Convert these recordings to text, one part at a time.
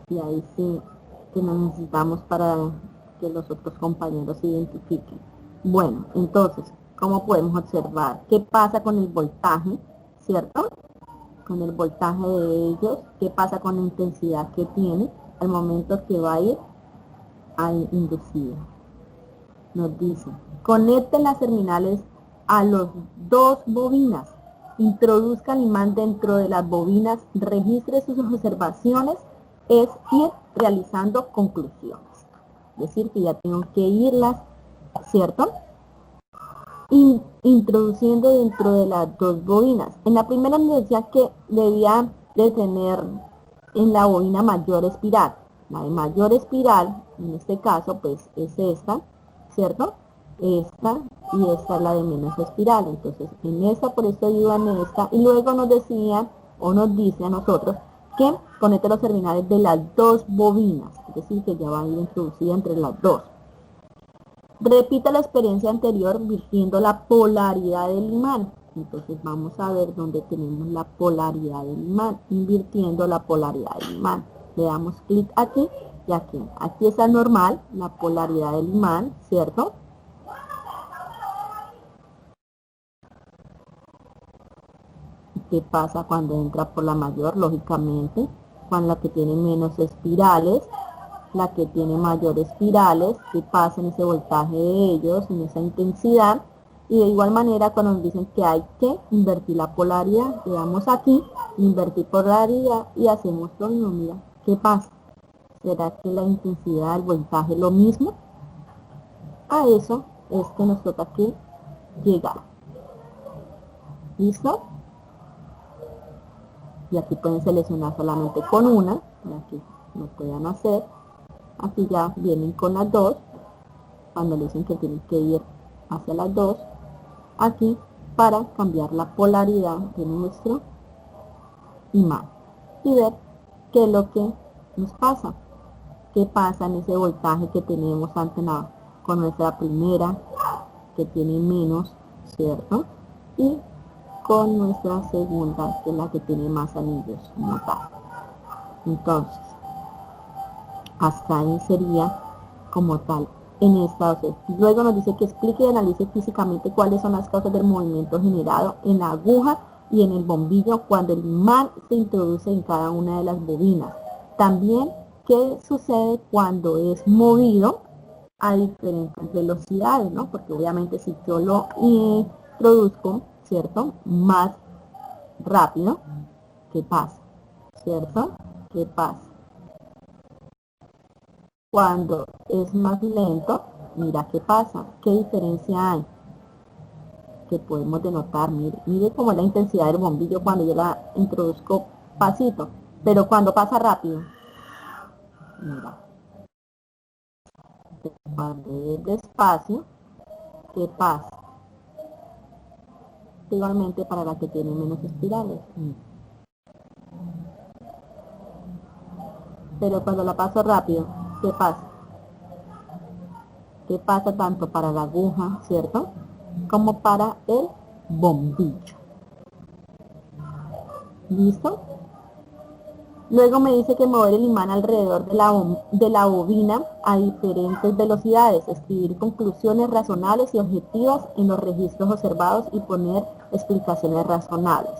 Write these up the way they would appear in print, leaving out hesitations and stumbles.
Y ahí sí que nos necesitamos para que los otros compañeros se identifiquen. Bueno, entonces, ¿cómo podemos observar? ¿Qué pasa con el voltaje? ¿Cierto? Con el voltaje de ellos, qué pasa con la intensidad que tiene al momento que va a ir a inducir. Nos dice, conecten las terminales a los dos bobinas, introduzca el imán dentro de las bobinas, registre sus observaciones, es ir realizando conclusiones. Es decir, que ya tengo que irlas, ¿cierto? Introduciendo dentro de las dos bobinas. En la primera nos decía que debía de tener en la bobina mayor espiral. La de mayor espiral, en este caso, pues es esta, ¿cierto? Esta y esta es la de menos espiral. Entonces, en esta, por esto iba en esta. Y luego nos decía, o nos dice a nosotros, que conecte los terminales de las dos bobinas. Es decir, que ya va a ir introducida entre las dos. Repita la experiencia anterior virtiendo la polaridad del imán. Entonces vamos a ver dónde tenemos la polaridad del imán, invirtiendo la polaridad del imán. Le damos clic aquí y aquí. Aquí está normal, la polaridad del imán, ¿cierto? ¿Qué pasa cuando entra por la mayor? Lógicamente, cuando la que tiene menos espirales, la que tiene mayores espirales, que pasa en ese voltaje de ellos, en esa intensidad, y de igual manera cuando nos dicen que hay que invertir la polaridad, le damos aquí, invertir polaridad y hacemos lo mismo, mira, ¿qué pasa? ¿Será que la intensidad, el voltaje es lo mismo? A eso es que nos toca aquí llegar. ¿Listo? Y aquí pueden seleccionar solamente con una, y aquí no pueden hacer. Aquí ya vienen con las dos, cuando le dicen que tienen que ir hacia las dos, aquí para cambiar la polaridad de nuestro imán y ver qué es lo que nos pasa, qué pasa en ese voltaje que tenemos con nuestra primera, que tiene menos, ¿cierto? Y con nuestra segunda, que es la que tiene más anillos como tal. Entonces, hasta ahí sería como tal en esta OC. Luego nos dice que explique y analice físicamente cuáles son las causas del movimiento generado en la aguja y en el bombillo cuando el imán se introduce en cada una de las bobinas. También qué sucede cuando es movido a diferentes velocidades, ¿no? Porque obviamente si yo lo introduzco, ¿cierto? Más rápido, ¿qué pasa? ¿Cierto? ¿Qué pasa? Cuando es más lento, mira qué pasa, qué diferencia hay, que podemos denotar, mire cómo es la intensidad del bombillo cuando yo la introduzco pasito, pero cuando pasa rápido, mira, cuando es despacio, ¿qué pasa? Igualmente para la que tiene menos espirales, pero cuando la paso rápido, ¿qué pasa? ¿Qué pasa tanto para la aguja, cierto? Como para el bombillo. ¿Listo? Luego me dice que mover el imán alrededor de la bobina a diferentes velocidades, escribir conclusiones razonables y objetivas en los registros observados y poner explicaciones razonables.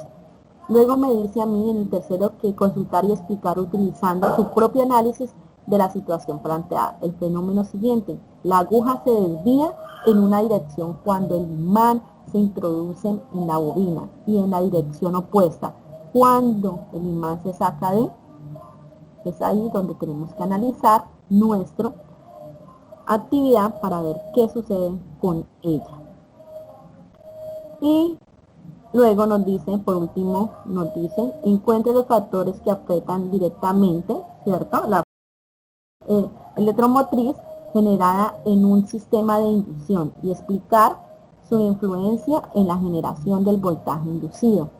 Luego me dice a mí en el tercero que consultar y explicar utilizando su propio análisis de la situación planteada. El fenómeno siguiente, la aguja se desvía en una dirección cuando el imán se introduce en la bobina y en la dirección opuesta cuando el imán se saca de, es ahí donde tenemos que analizar nuestra actividad para ver qué sucede con ella. Y luego nos dice, por último, nos dice, encuentre los factores que afectan directamente, ¿cierto? La electromotriz generada en un sistema de inducción y explicar su influencia en la generación del voltaje inducido.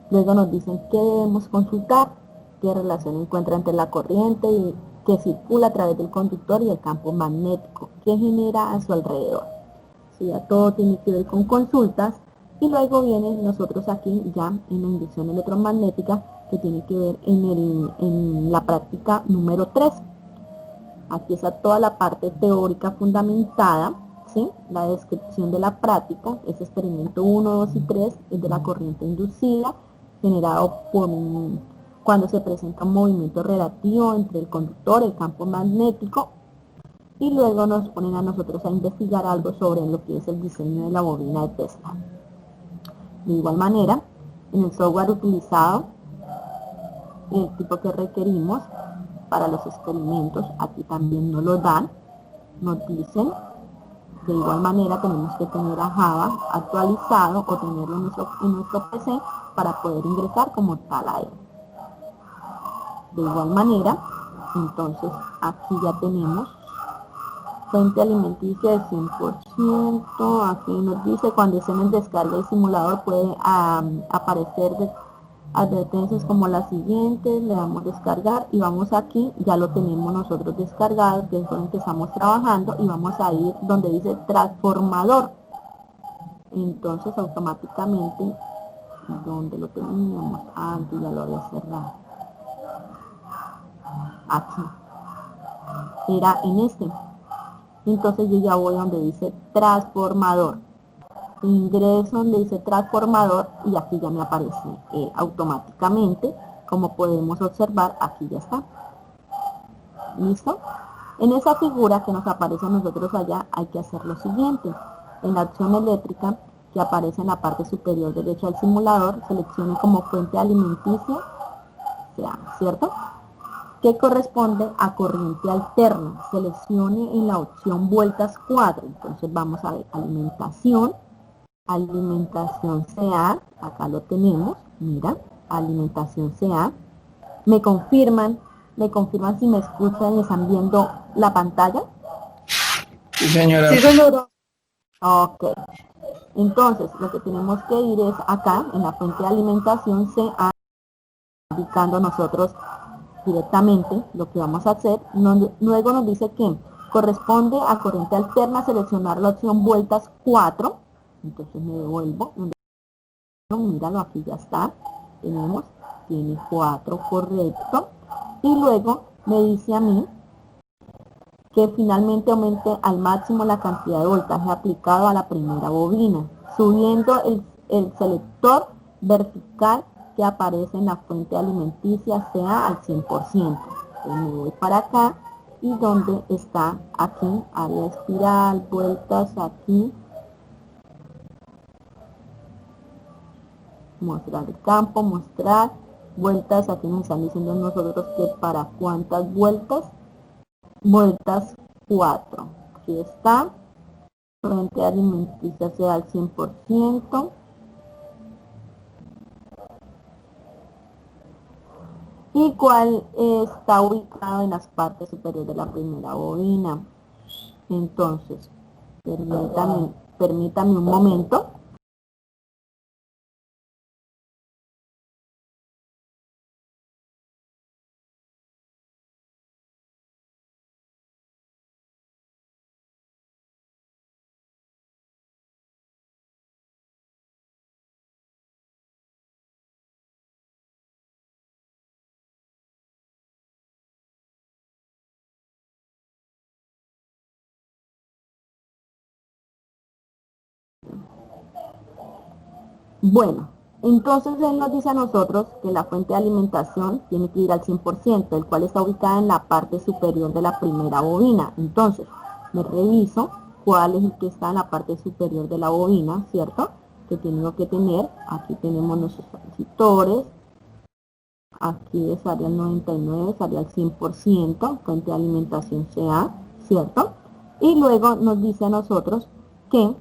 Luego nos dicen que debemos consultar, qué relación encuentra entre la corriente que circula a través del conductor y el campo magnético que genera a su alrededor. Sí, ya todo tiene que ver con consultas. Y luego vienen nosotros aquí ya en la inducción electromagnética que tiene que ver en la práctica número 3. Aquí está toda la parte teórica fundamentada, ¿sí? La descripción de la práctica, es experimento 1, 2 y 3, es de la corriente inducida, generado cuando se presenta un movimiento relativo entre el conductor, el campo magnético, y luego nos ponen a nosotros a investigar algo sobre lo que es el diseño de la bobina de Tesla. De igual manera, en el software utilizado, el tipo que requerimos para los experimentos, aquí también nos lo dan, nos dicen, de igual manera tenemos que tener a Java actualizado o tenerlo en nuestro PC para poder ingresar como tal a él. De igual manera, entonces aquí ya tenemos fuente alimenticia del 100%, aquí nos dice cuando hacemos descarga el simulador puede aparecer advertencias como las siguientes, le damos descargar y vamos aquí, ya lo tenemos nosotros descargado, que es con el que estamos trabajando, y vamos a ir donde dice transformador. Entonces automáticamente, donde lo teníamos, antes ya lo había cerrado, aquí, era en este. Entonces yo ya voy donde dice transformador, ingreso donde dice transformador y aquí ya me aparece automáticamente. Como podemos observar, aquí ya está. ¿Listo? En esa figura que nos aparece a nosotros allá hay que hacer lo siguiente. En la opción eléctrica que aparece en la parte superior derecha del simulador, seleccione como fuente alimenticia, ¿cierto?, que corresponde a corriente alterna. Seleccione en la opción vueltas 4. Entonces vamos a ver alimentación CA, acá lo tenemos, mira, alimentación CA. Me confirman si me escuchan y están viendo la pantalla. Sí, señora. Sí, señora. Ok. Entonces, lo que tenemos que ir es acá, en la fuente de alimentación CA, indicando nosotros directamente lo que vamos a hacer. Luego nos dice que corresponde a corriente alterna, seleccionar la opción vueltas 4. Entonces me devuelvo. Míralo, aquí ya está. Tiene 4, correcto. Y luego me dice a mí que finalmente aumente al máximo la cantidad de voltaje aplicado a la primera bobina, subiendo el selector vertical que aparece en la fuente alimenticia CA al 100%. Entonces me voy para acá y donde está aquí, área espiral, vueltas aquí, mostrar el campo, mostrar vueltas, aquí nos están diciendo nosotros que para cuántas vueltas 4. Aquí está, fuente alimenticia CA al 100%. Y cuál está ubicado en las partes superiores de la primera bobina. Entonces, permítame un momento. Bueno, entonces él nos dice a nosotros que la fuente de alimentación tiene que ir al 100%, el cual está ubicada en la parte superior de la primera bobina. Entonces, me reviso cuál es el que está en la parte superior de la bobina, ¿cierto? Que tengo que tener, aquí tenemos nuestros transistores, aquí es área 99, área al 100%, fuente de alimentación CA, ¿cierto? Y luego nos dice a nosotros que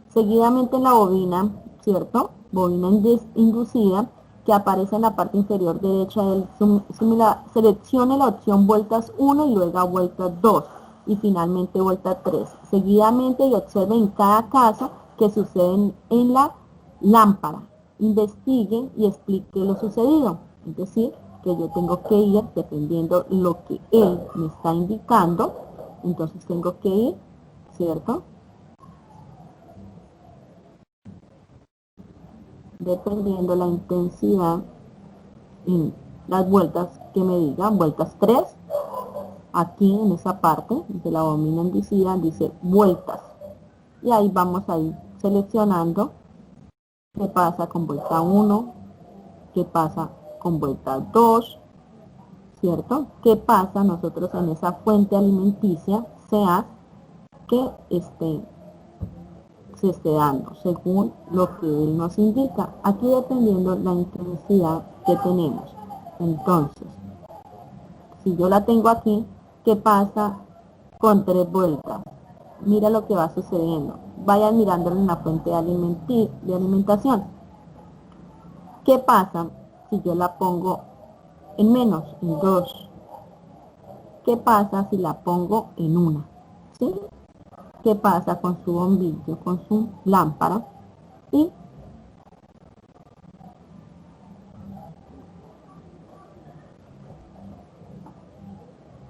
seguidamente en la bobina, ¿cierto? Bobina inducida, que aparece en la parte inferior derecha del seleccione la opción vueltas 1 y luego vueltas 2 y finalmente vuelta 3. Seguidamente y observe en cada caso que sucede en la lámpara. Investigue y explique lo sucedido. Es decir, que yo tengo que ir dependiendo lo que él me está indicando. Entonces tengo que ir, ¿cierto?, dependiendo la intensidad en las vueltas que me digan, vueltas 3. Aquí en esa parte de la bobina hendicida dice vueltas. Y ahí vamos a ir seleccionando qué pasa con vuelta 1, qué pasa con vuelta 2, ¿cierto? ¿Qué pasa nosotros en esa fuente alimenticia, sea que se esté dando, según lo que él nos indica? Aquí dependiendo la intensidad que tenemos. Entonces, si yo la tengo aquí, ¿qué pasa con 3 vueltas? Mira lo que va sucediendo. Vayan mirándolo en la fuente de alimentación. ¿Qué pasa si yo la pongo en menos, en 2? ¿Qué pasa si la pongo en 1? ¿Sí? ¿Qué pasa con su bombillo, con su lámpara? Y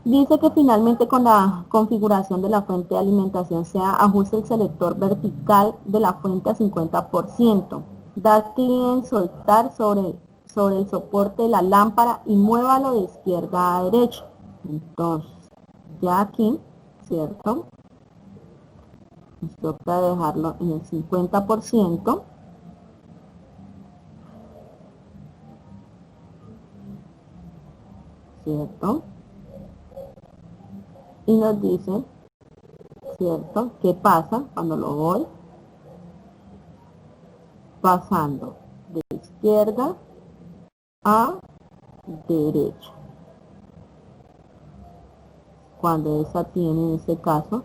dice que finalmente con la configuración de la fuente de alimentación sea ajuste el selector vertical de la fuente a 50%. Da clic en soltar sobre el soporte de la lámpara y muévalo de izquierda a derecha. Entonces, ya aquí, ¿cierto? Nos toca dejarlo en el 50%. ¿Cierto? Y nos dice, ¿cierto? ¿Qué pasa cuando lo voy pasando de izquierda a derecha? Cuando esa tiene, en este caso,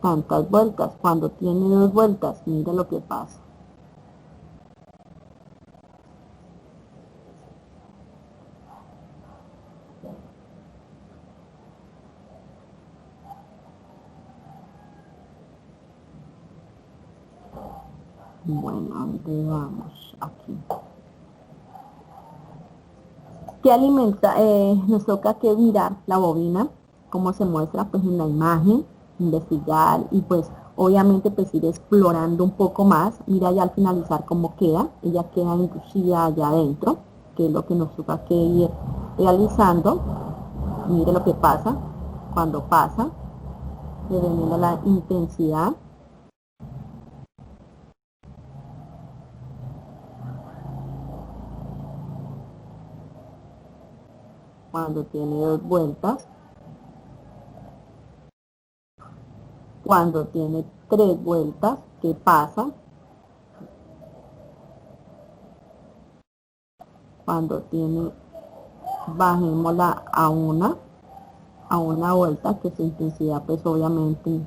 tantas vueltas. Cuando tiene 2 vueltas, mira lo que pasa. Bueno, ¿dónde vamos? Aquí. ¿Qué alimenta? Nos toca que mirar la bobina, como se muestra pues en la imagen, investigar y pues obviamente pues ir explorando un poco más. Mira ya al finalizar cómo queda. Ella queda inducida allá adentro, que es lo que nos toca que ir realizando. Mire lo que pasa cuando pasa, dependiendo la intensidad. Cuando tiene 2 vueltas, cuando tiene 3 vueltas, ¿qué pasa? Cuando tiene, bajémosla a una vuelta, que su intensidad pues obviamente,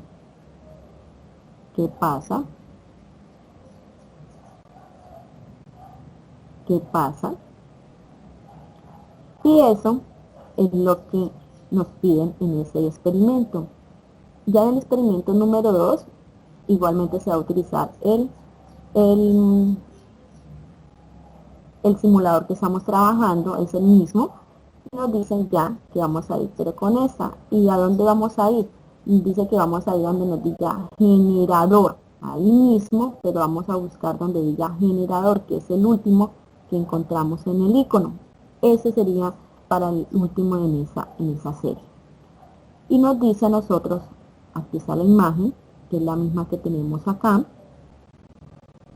¿qué pasa? ¿Qué pasa? Y eso es lo que nos piden en ese experimento. Ya en el experimento número 2, igualmente se va a utilizar el simulador que estamos trabajando, es el mismo. Y nos dicen ya que vamos a ir pero con esa. ¿Y a dónde vamos a ir? Y dice que vamos a ir donde nos diga generador. Ahí mismo, pero vamos a buscar donde diga generador, que es el último que encontramos en el icono. Ese sería para el último en esa serie. Y nos dice a nosotros, aquí está la imagen, que es la misma que tenemos acá.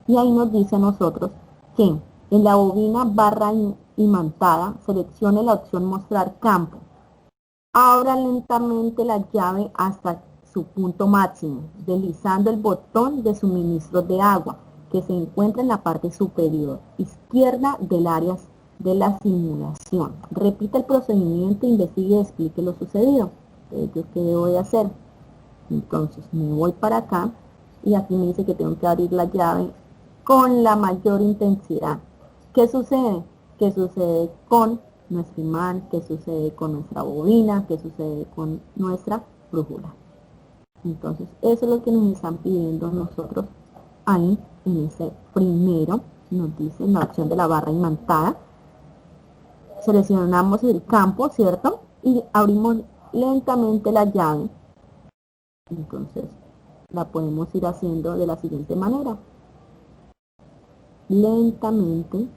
Y ahí nos dice a nosotros que en la bobina barra imantada seleccione la opción mostrar campo. Abra lentamente la llave hasta su punto máximo, deslizando el botón de suministro de agua que se encuentra en la parte superior izquierda del área de la simulación. Repita el procedimiento, investigue y explique lo sucedido. Entonces, ¿qué debo de hacer? Entonces me voy para acá y aquí me dice que tengo que abrir la llave con la mayor intensidad. ¿Qué sucede? ¿Qué sucede con nuestro imán? ¿Qué sucede con nuestra bobina? ¿Qué sucede con nuestra brújula? Entonces eso es lo que nos están pidiendo nosotros ahí en ese primero. Nos dice la opción de la barra imantada. Seleccionamos el campo, ¿cierto? Y abrimos lentamente la llave. Entonces la podemos ir haciendo de la siguiente manera. lentamente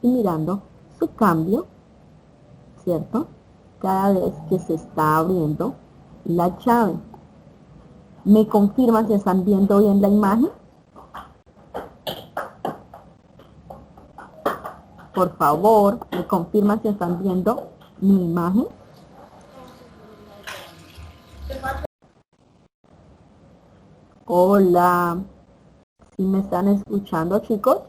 y mirando su cambio, ¿cierto? Cada vez que se está abriendo la llave. ¿Me confirman si están viendo bien la imagen? Por favor, me confirman si están viendo mi imagen. Hola, ¿sí me están escuchando, chicos?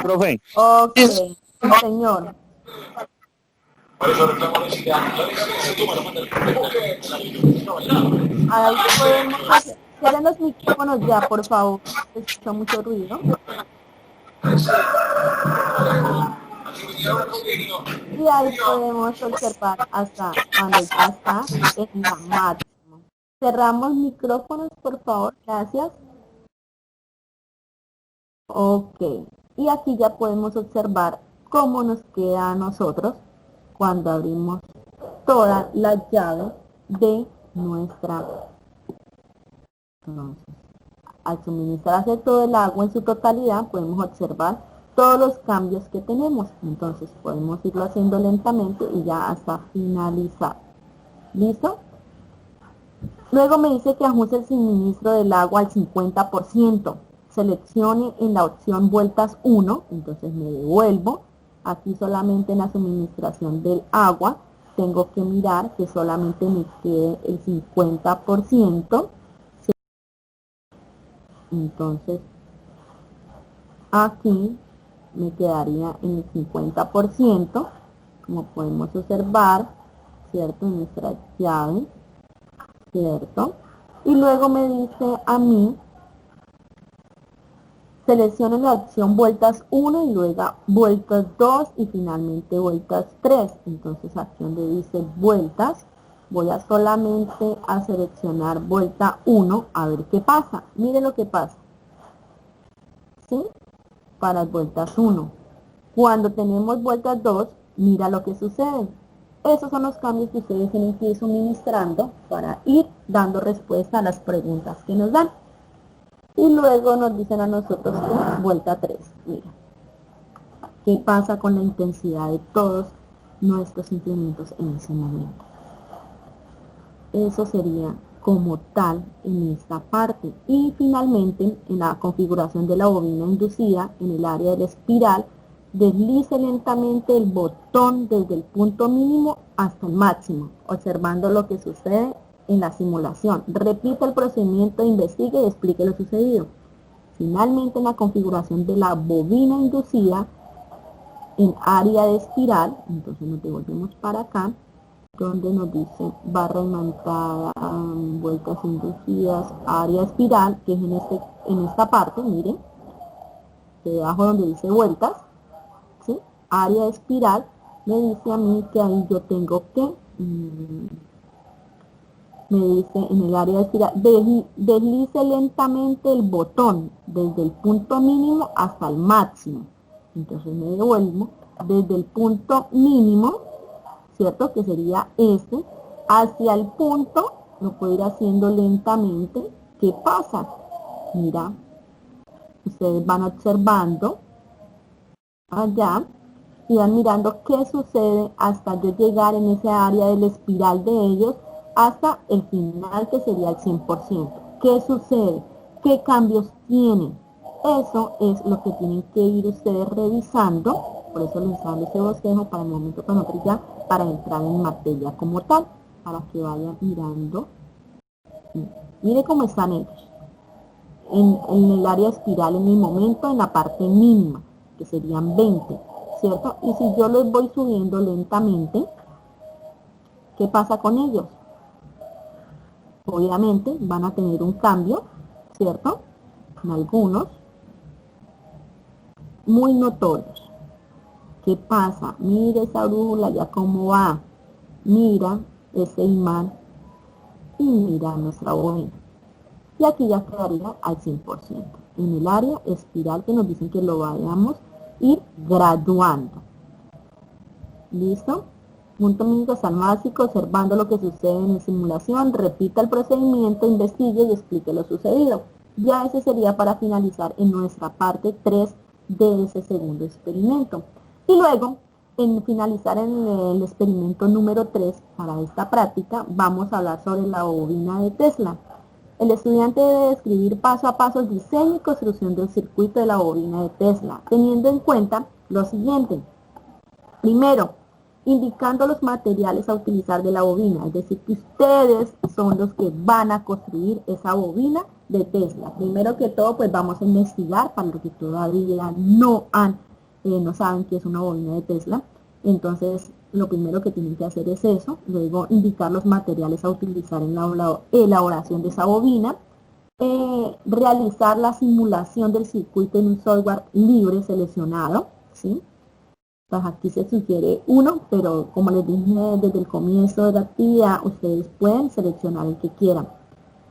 Profe. Ok, señor. Ahí podemos hacer. Cierren los micrófonos ya, por favor. Se escucha mucho ruido. Y ahí podemos observar hasta cuando ya está en la máxima. Cerramos micrófonos, por favor. Gracias. Ok. Y aquí ya podemos observar cómo nos queda a nosotros cuando abrimos toda la llave de nuestra. Entonces, al suministrarse todo el agua en su totalidad, podemos observar todos los cambios que tenemos. Entonces podemos irlo haciendo lentamente y ya hasta finalizar. ¿Listo? Luego me dice que ajuste el suministro del agua al 50%. Seleccione en la opción vueltas 1, entonces me devuelvo. Aquí solamente en la suministración del agua tengo que mirar que solamente me quede el 50%. Entonces aquí me quedaría en el 50%, como podemos observar, ¿cierto? En nuestra llave, ¿cierto? Y luego me dice a mí, seleccione la opción vueltas 1 y luego vueltas 2 y finalmente vueltas 3. Entonces aquí donde dice vueltas, voy a solamente a seleccionar vuelta 1 a ver qué pasa. Mire lo que pasa. ¿Sí? Para vueltas 1. Cuando tenemos vueltas 2, mira lo que sucede. Esos son los cambios que ustedes tienen que ir suministrando para ir dando respuesta a las preguntas que nos dan. Y luego nos dicen a nosotros que vuelta 3. Mira, ¿qué pasa con la intensidad de todos nuestros incrementos en ese momento? Eso sería como tal en esta parte. Y finalmente, en la configuración de la bobina inducida, en el área de la espiral, deslice lentamente el botón desde el punto mínimo hasta el máximo, observando lo que sucede en la simulación. Repita el procedimiento, investigue y explique lo sucedido. Finalmente, en la configuración de la bobina inducida, en área de espiral, entonces nos devolvemos para acá, donde nos dice barra imantada, vueltas inducidas, área espiral, que es en esta parte, miren, debajo donde dice vueltas, ¿sí? Área espiral, me dice a mí que ahí yo tengo que, me dice en el área de espiral, deslice lentamente el botón desde el punto mínimo hasta el máximo. Entonces me devuelvo desde el punto mínimo, ¿cierto? Que sería este, hacia el punto, lo puedo ir haciendo lentamente. ¿Qué pasa? Mira, ustedes van observando allá y van mirando qué sucede hasta yo llegar en esa área de la espiral de ellos hasta el final, que sería el 100%. ¿Qué sucede? ¿Qué cambios tienen? Eso es lo que tienen que ir ustedes revisando. Por eso les dando ese bosquejo para el momento con otro ya, para entrar en materia como tal, para que vayan mirando. Mire cómo están ellos. En el área espiral en el momento, en la parte mínima, que serían 20, ¿cierto? Y si yo los voy subiendo lentamente, ¿qué pasa con ellos? Obviamente van a tener un cambio, ¿cierto? En algunos, muy notorios. ¿Qué pasa? Mira esa brújula ya cómo va. Mira ese imán y mira nuestra bobina. Y aquí ya quedaría al 100%. En el área espiral que nos dicen que lo vayamos ir graduando. ¿Listo? Un técnico está al básico observando lo que sucede en la simulación, repita el procedimiento, investigue y explique lo sucedido. Ya ese sería para finalizar en nuestra parte 3 de ese segundo experimento. Y luego, en finalizar en el experimento número 3, para esta práctica, vamos a hablar sobre la bobina de Tesla. El estudiante debe describir paso a paso el diseño y construcción del circuito de la bobina de Tesla, teniendo en cuenta lo siguiente. Primero, indicando los materiales a utilizar de la bobina, es decir, que ustedes son los que van a construir esa bobina de Tesla. Primero que todo, pues vamos a investigar para los que todavía no saben qué es una bobina de Tesla. Entonces, lo primero que tienen que hacer es eso, luego indicar los materiales a utilizar en la elaboración de esa bobina, realizar la simulación del circuito en un software libre seleccionado, ¿sí? Pues aquí se sugiere uno, pero como les dije desde el comienzo de la actividad, ustedes pueden seleccionar el que quieran.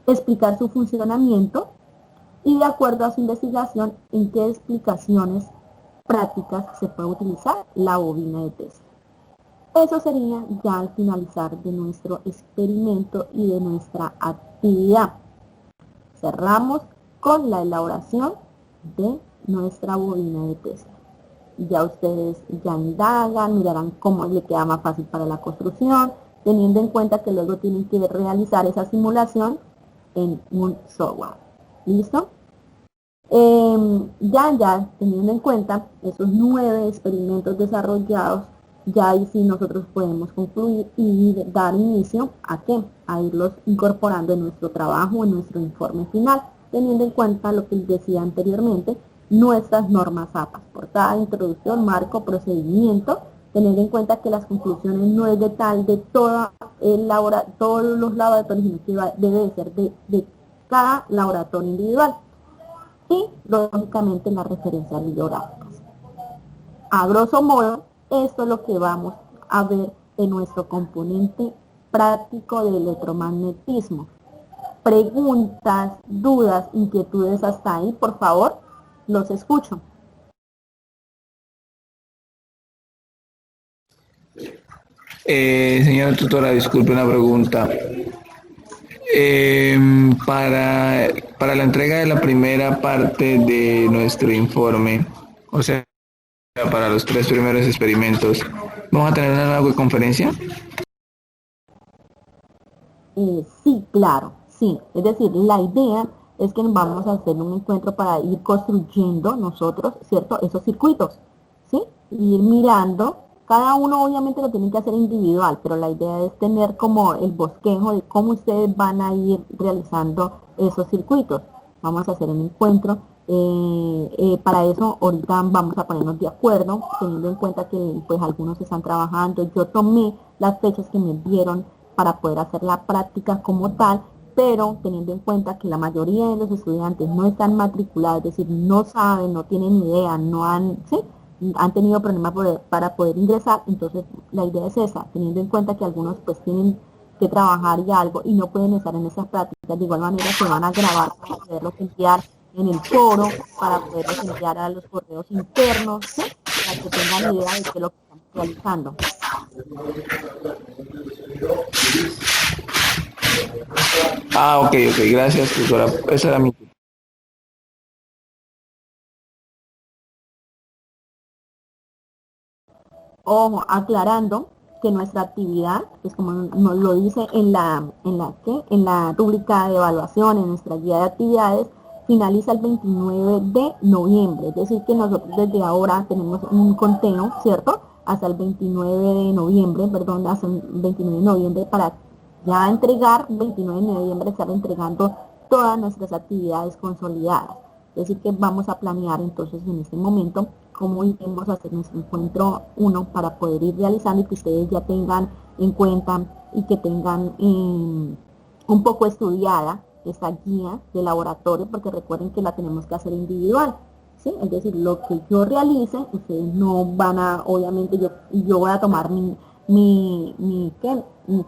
Explicar su funcionamiento y de acuerdo a su investigación en qué explicaciones prácticas se puede utilizar la bobina de Tesla. Eso sería ya al finalizar de nuestro experimento y de nuestra actividad. Cerramos con la elaboración de nuestra bobina de Tesla. Ya ustedes ya indagan, mirarán cómo le queda más fácil para la construcción, teniendo en cuenta que luego tienen que realizar esa simulación en un software. ¿Listo? Ya teniendo en cuenta esos 9 experimentos desarrollados, ya ahí sí nosotros podemos concluir y dar inicio ¿a qué? A irlos incorporando en nuestro trabajo, en nuestro informe final, teniendo en cuenta lo que les decía anteriormente, nuestras normas APAS, portada, introducción, marco, procedimiento, tener en cuenta que las conclusiones no es de tal de todos los laboratorios, sino que debe de ser de cada laboratorio individual. Y lógicamente las referencias bibliográficas. A grosso modo, esto es lo que vamos a ver en nuestro componente práctico de electromagnetismo. Preguntas, dudas, inquietudes hasta ahí, por favor, los escucho. Señora tutora, disculpe una pregunta. Para la entrega de la primera parte de nuestro informe, o sea, para los 3 primeros experimentos, ¿vamos a tener una nueva conferencia? Sí, claro, sí. Es decir, la idea es que vamos a hacer un encuentro para ir construyendo nosotros, ¿cierto? Esos circuitos, ¿sí? Ir mirando. Cada uno obviamente lo tienen que hacer individual, pero la idea es tener como el bosquejo de cómo ustedes van a ir realizando esos circuitos. Vamos a hacer un encuentro. Para eso ahorita vamos a ponernos de acuerdo, teniendo en cuenta que pues algunos están trabajando. Yo tomé las fechas que me dieron para poder hacer la práctica como tal, pero teniendo en cuenta que la mayoría de los estudiantes no están matriculados, es decir, no saben, no tienen idea, no han, ¿sí? Han tenido problemas para poder ingresar, entonces la idea es esa, teniendo en cuenta que algunos pues tienen que trabajar y algo y no pueden estar en esas prácticas, de igual manera se van a grabar para poderlos enviar en el foro, para poderlos enviar a los correos internos, ¿sí? Para que tengan idea de qué es lo que están realizando. Ok, gracias, tutora. Esa era mi... Ojo, aclarando que nuestra actividad, pues como nos lo dice en la rúbrica de evaluación, en nuestra guía de actividades, finaliza el 29 de noviembre, es decir que nosotros desde ahora tenemos un conteo, ¿cierto? Hasta el 29 de noviembre, perdón, hasta el 29 de noviembre para ya entregar, 29 de noviembre estar entregando todas nuestras actividades consolidadas. Es decir que vamos a planear entonces en este momento cómo iremos a hacer nuestro encuentro 1 para poder ir realizando y que ustedes ya tengan en cuenta y que tengan un poco estudiada esta guía de laboratorio, porque recuerden que la tenemos que hacer individual, ¿sí? Es decir, lo que yo realice, ustedes no van a, obviamente yo voy a tomar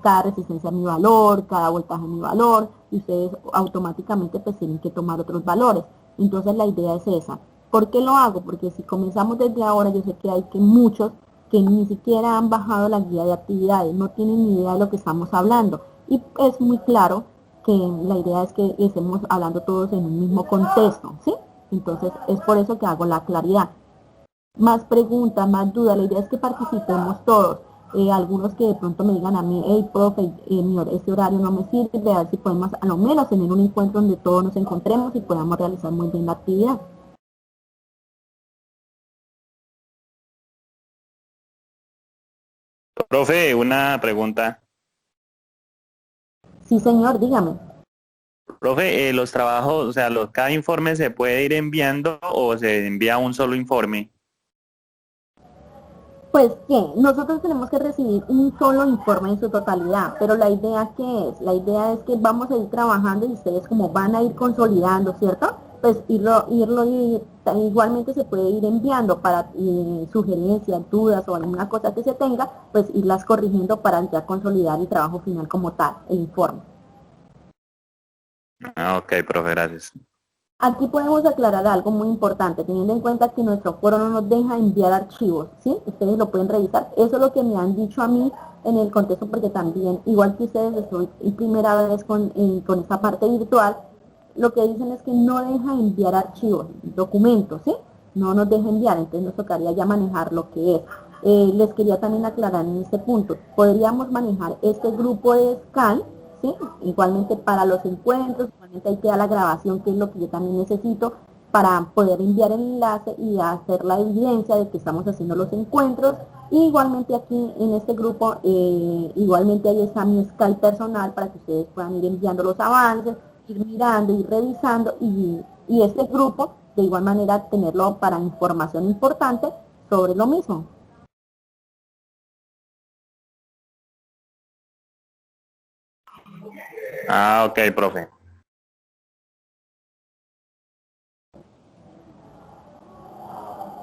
cada resistencia mi valor, cada voltaje mi valor, y ustedes automáticamente pues tienen que tomar otros valores. Entonces la idea es esa. ¿Por qué lo hago? Porque si comenzamos desde ahora, yo sé que hay que muchos que ni siquiera han bajado la guía de actividades, no tienen ni idea de lo que estamos hablando. Y es muy claro que la idea es que estemos hablando todos en un mismo contexto, ¿sí? Entonces es por eso que hago la claridad. Más preguntas, más dudas, la idea es que participemos todos. Algunos que de pronto me digan a mí, hey, profe, este horario no me sirve, a ver si podemos a lo menos tener un encuentro donde todos nos encontremos y podamos realizar muy bien la actividad. Profe, una pregunta. Sí, señor, dígame. Profe, los trabajos, o sea, cada informe se puede ir enviando o se envía un solo informe. Pues que nosotros tenemos que recibir un solo informe en su totalidad, pero la idea que es, la idea es que vamos a ir trabajando y ustedes como van a ir consolidando, ¿cierto? Pues igualmente se puede ir enviando para sugerencias, dudas o alguna cosa que se tenga, pues irlas corrigiendo para ya consolidar el trabajo final como tal, el informe. Ah, ok, profe, gracias. Aquí podemos aclarar algo muy importante, teniendo en cuenta que nuestro foro no nos deja enviar archivos, ¿sí? Ustedes lo pueden revisar. Eso es lo que me han dicho a mí en el contexto, porque también, igual que ustedes, estoy primera vez con esta parte virtual, lo que dicen es que no deja enviar archivos, documentos, ¿sí? No nos deja enviar, entonces nos tocaría ya manejar lo que es. Les quería también aclarar en este punto, podríamos manejar este grupo de scan, ¿sí? Igualmente para los encuentros, igualmente ahí queda la grabación, que es lo que yo también necesito para poder enviar el enlace y hacer la evidencia de que estamos haciendo los encuentros. Y igualmente aquí en este grupo, igualmente ahí está mi Skype personal para que ustedes puedan ir enviando los avances, ir mirando, ir revisando y este grupo de igual manera tenerlo para información importante sobre lo mismo. Ah, ok, profe.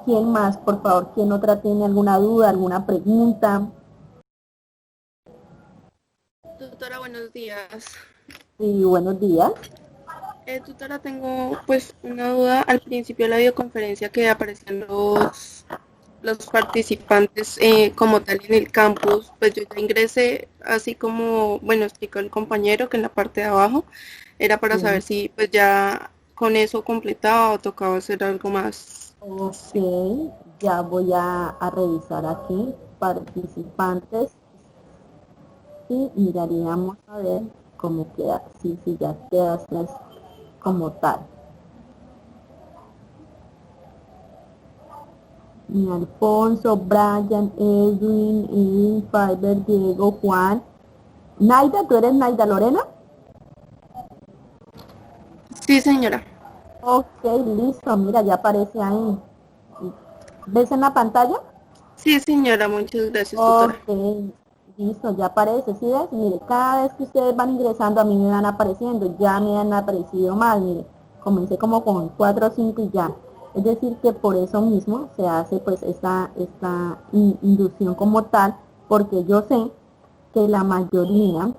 ¿Quién más, por favor? ¿Quién otra tiene alguna duda, alguna pregunta? Tutora, buenos días. Sí, buenos días. Tutora, tengo pues una duda. Al principio de la videoconferencia que aparecían los participantes como tal en el campus, pues yo ya ingresé así como, bueno, explicó el compañero que en la parte de abajo era para saber si pues ya con eso completaba o tocaba hacer algo más. Ok, ya voy a revisar aquí participantes y miraríamos a ver cómo queda, si ya quedaste como tal. Mi Alfonso, Brian, Edwin, Fiber, Diego, Juan. Naida, ¿tú eres Naida Lorena? Sí, señora. Ok, listo, mira, ya aparece ahí. ¿Ves en la pantalla? Sí, señora, muchas gracias, tutora. Ok, listo, ya aparece, ¿sí ves? Mire, cada vez que ustedes van ingresando a mí me van apareciendo, ya me han aparecido más, mire, comencé como con 4 o 5 y ya. Es decir, que por eso mismo se hace pues esta inducción como tal, porque yo sé que la mayoría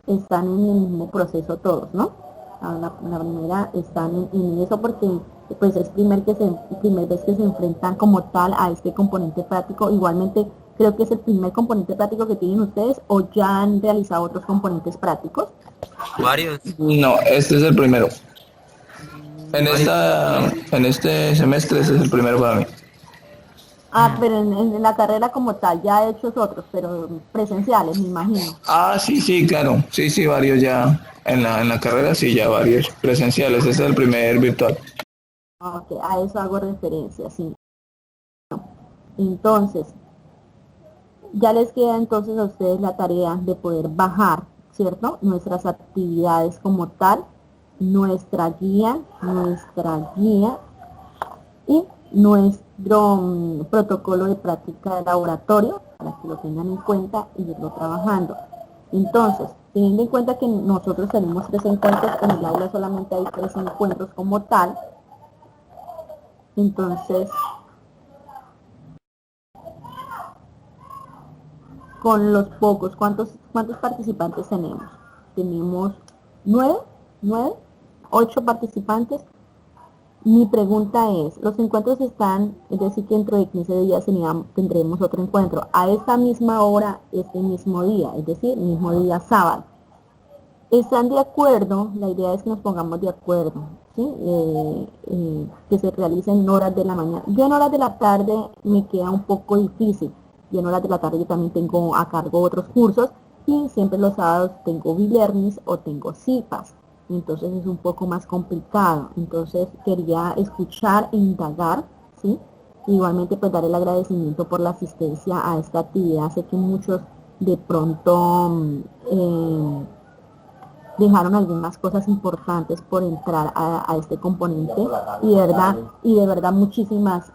están en el mismo proceso todos, ¿no? La primera están en eso porque pues es primer vez que se enfrentan como tal a este componente práctico. Igualmente creo que es el primer componente práctico que tienen ustedes o ya han realizado otros componentes prácticos. Varios. No, este es el primero. En este semestre ese es el primero para mí. Ah, pero en la carrera como tal ya he hecho otros, pero presenciales, me imagino. Ah, sí, claro. Sí, varios ya. En la carrera sí, ya varios presenciales. Este es el primer virtual. Ok, a eso hago referencia, sí. Entonces, ya les queda entonces a ustedes la tarea de poder bajar, ¿cierto? Nuestras actividades como tal, nuestra guía y nuestro protocolo de práctica de laboratorio para que lo tengan en cuenta y irlo trabajando. Entonces, teniendo en cuenta que nosotros tenemos 3 encuentros, en el aula solamente hay 3 encuentros como tal, entonces con los pocos, ¿cuántos participantes tenemos? Tenemos 9, 8 participantes. Mi pregunta es, los encuentros están, es decir, que dentro de 15 días tendremos otro encuentro a esta misma hora, este mismo día, es decir, mismo día sábado. ¿Están de acuerdo? La idea es que nos pongamos de acuerdo, ¿sí? Que se realicen en horas de la mañana. Yo en horas de la tarde me queda un poco difícil. Y en horas de la tarde yo también tengo a cargo otros cursos y siempre los sábados tengo bilernis o tengo citas. Entonces es un poco más complicado. Entonces quería escuchar e indagar, ¿sí? Igualmente pues dar el agradecimiento por la asistencia a esta actividad. Sé que muchos de pronto dejaron algunas cosas importantes por entrar a este componente y de verdad muchísimas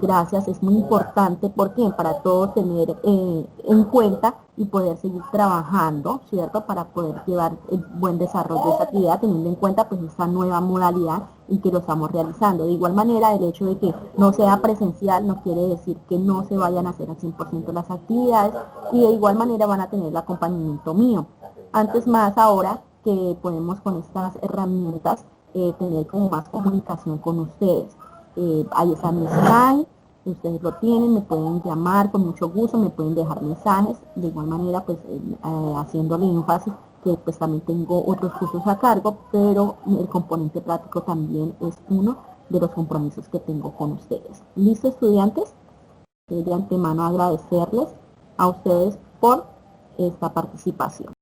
gracias. Es muy importante porque para todos tener en cuenta y poder seguir trabajando, ¿cierto? Para poder llevar el buen desarrollo de esta actividad, teniendo en cuenta pues esta nueva modalidad en que lo estamos realizando. De igual manera, el hecho de que no sea presencial no quiere decir que no se vayan a hacer al 100% las actividades, y de igual manera van a tener el acompañamiento mío. Antes más ahora que podemos con estas herramientas tener como más comunicación con ustedes. Ahí está mi Skype, ustedes lo tienen, me pueden llamar con mucho gusto, me pueden dejar mensajes. De igual manera, pues haciéndole énfasis que pues también tengo otros cursos a cargo, pero el componente práctico también es uno de los compromisos que tengo con ustedes. ¿Listo, estudiantes? De antemano agradecerles a ustedes por esta participación.